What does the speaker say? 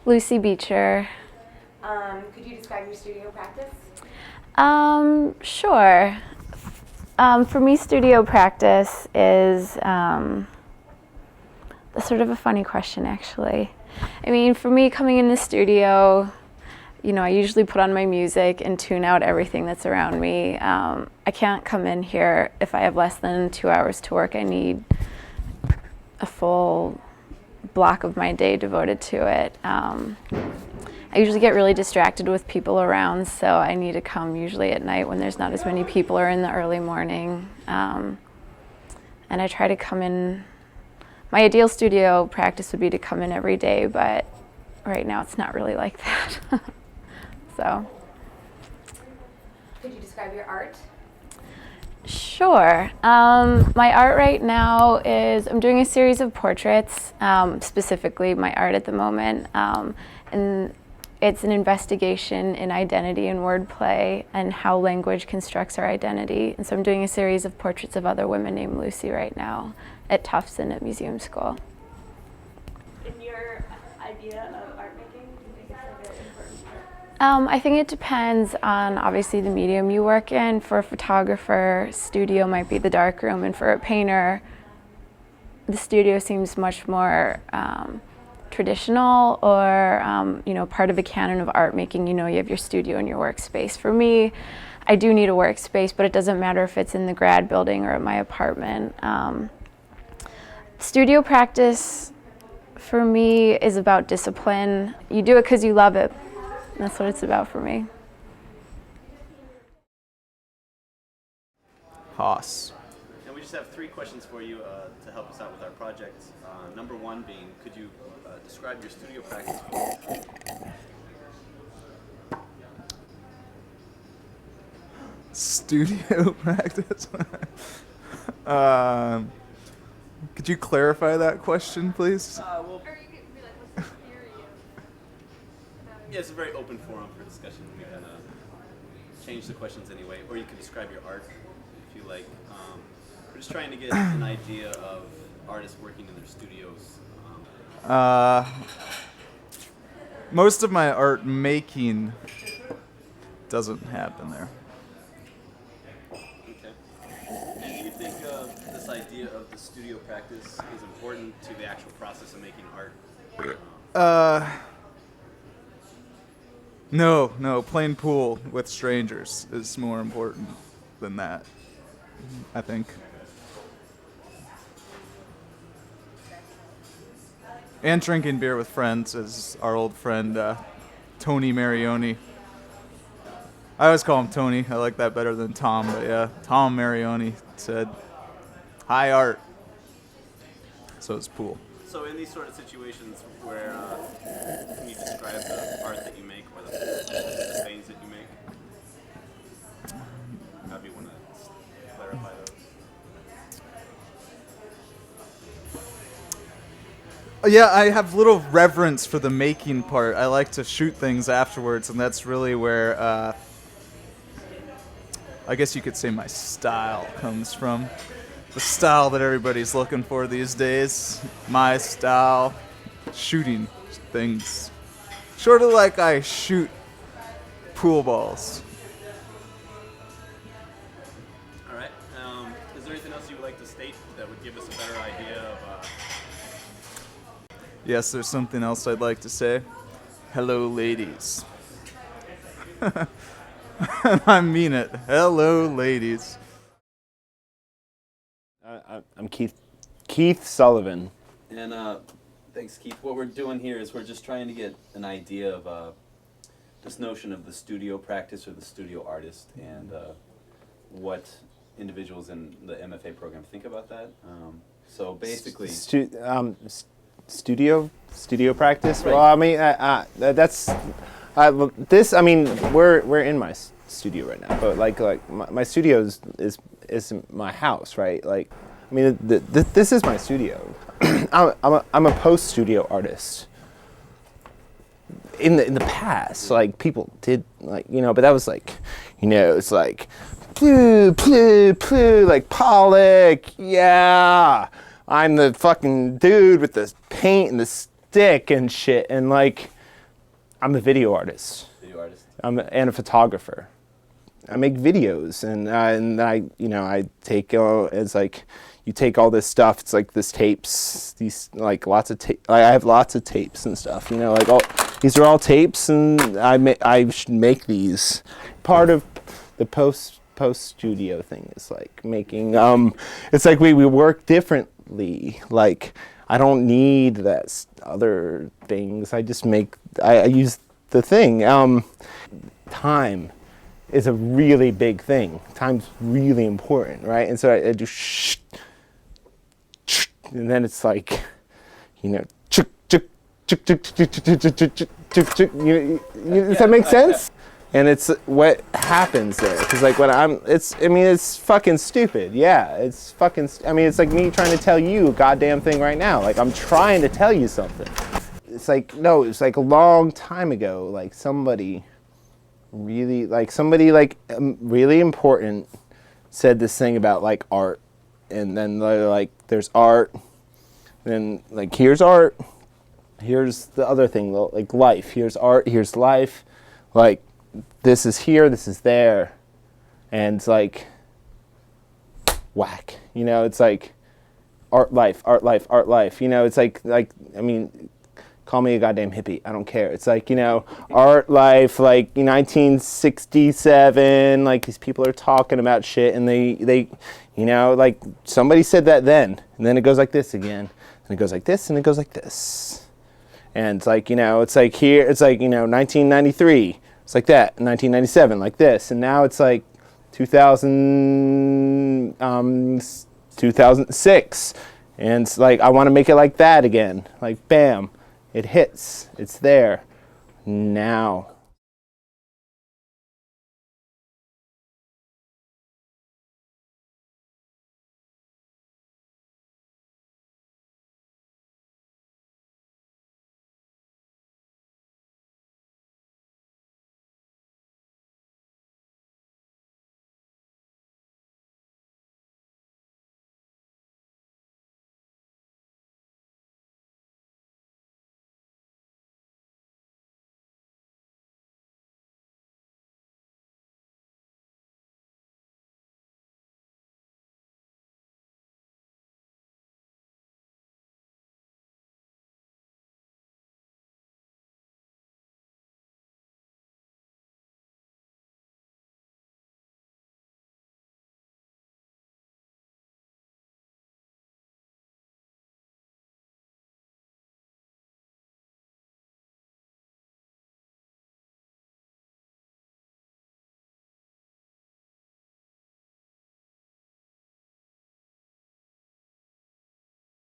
Lucy Beecher. Could you describe your studio practice? Sure. For me, studio practice is sort of a funny question, actually. I mean, for me, coming in the studio, I usually put on my music and tune out everything that's around me. I can't come in here if I have less than 2 hours to work. I need a full block of my day devoted to it. I usually get really distracted with people around, so I need to come usually at night when there's not as many people or in the early morning. And I try to come in. My ideal studio practice would be to come in every day, but right now it's not really like that. So. Could you describe your art? Sure. My art right now is, I'm doing a series of portraits, specifically my art at the moment, and it's an investigation in identity and wordplay and how language constructs our identity. And so I'm doing a series of portraits of other women named Lucy right now at Tufts and at Museum School. In your idea of art making, do you think it's like an important part? I think it depends on obviously the medium you work in. For a photographer, studio might be the darkroom, and for a painter, the studio seems much more traditional or part of a canon of art making. You have your studio and your workspace. For me, I do need a workspace, but it doesn't matter if it's in the grad building or at my apartment. Studio practice for me is about discipline. You do it because you love it. That's what it's about for me. Haas. And we just have 3 questions for you to help us out with our project. Number 1 being, could you describe your studio practice? Studio practice? Could you clarify that question, please? Well, Or you could be like, what's the theory of yeah, it's a very open forum for discussion. We can change the questions anyway, or you can describe your art if you like. We're just trying to get an idea of artists working in their studios. Most of my art making doesn't happen there. Okay. And do you think this idea of the studio practice is important to the actual process of making art? No, playing pool with strangers is more important than that, I think. And drinking beer with friends, as our old friend Tony Marioni. I always call him Tony. I like that better than Tom, but yeah, Tom Marioni said, "High art." So it's pool. So in these sort of situations where can you describe the art that you make or the things that you make? How do you want to clarify those? Yeah, I have little reverence for the making part. I like to shoot things afterwards, and that's really where I guess you could say my style comes from. The style that everybody's looking for these days. My style, shooting things. Sort of like I shoot pool balls. All right. Is there anything else you would like to state that would give us a better idea of? Yes, there's something else I'd like to say. Hello, ladies. I mean it. Hello, ladies. I'm Keith Sullivan. And thanks, Keith. What we're doing here is we're just trying to get an idea of this notion of the studio practice or the studio artist, and what individuals in the MFA program think about that. So basically, Studio practice. Right. Well, I mean, that's this. I mean, we're in my studio right now, but like my studio is my house, right? Like, I mean, this is my studio. I'm a post studio artist. In the past, like people did, like, but that was like, it's like, like Pollock, yeah. I'm the fucking dude with the paint and the stick and shit, and like, I'm a video artist. Video artist. And a photographer. I make videos, and I take it's like you take all this stuff. It's like this tapes, these like lots of tape. I have lots of tapes and stuff. Like these are all tapes, and I should make these. Part of the post studio thing is like making. It's like we work differently. Like I don't need that other things. I just make. I use the thing. Time is a really big thing. Time's really important, right? And so I do shh, and then it's like, does that make sense? And it's what happens there, because like when it's fucking stupid. Yeah, it's fucking. It's like me trying to tell you a goddamn thing right now. Like I'm trying to tell you something. It's like no, it's like a long time ago. Like somebody really really important said this thing about like art, and then like there's art, and then like here's art, here's the other thing like life, here's art, here's life, like this is here, this is there, and it's like whack, it's like art life, art life, art life, it's like call me a goddamn hippie. I don't care. It's like, art life, like 1967, like these people are talking about shit, and they like somebody said that then, and then it goes like this again, and it goes like this, and it goes like this. And it's like, it's like here, it's like, 1993, it's like that, 1997, like this, and now it's like 2006, and it's like, I want to make it like that again, like bam. It hits. It's there. Now.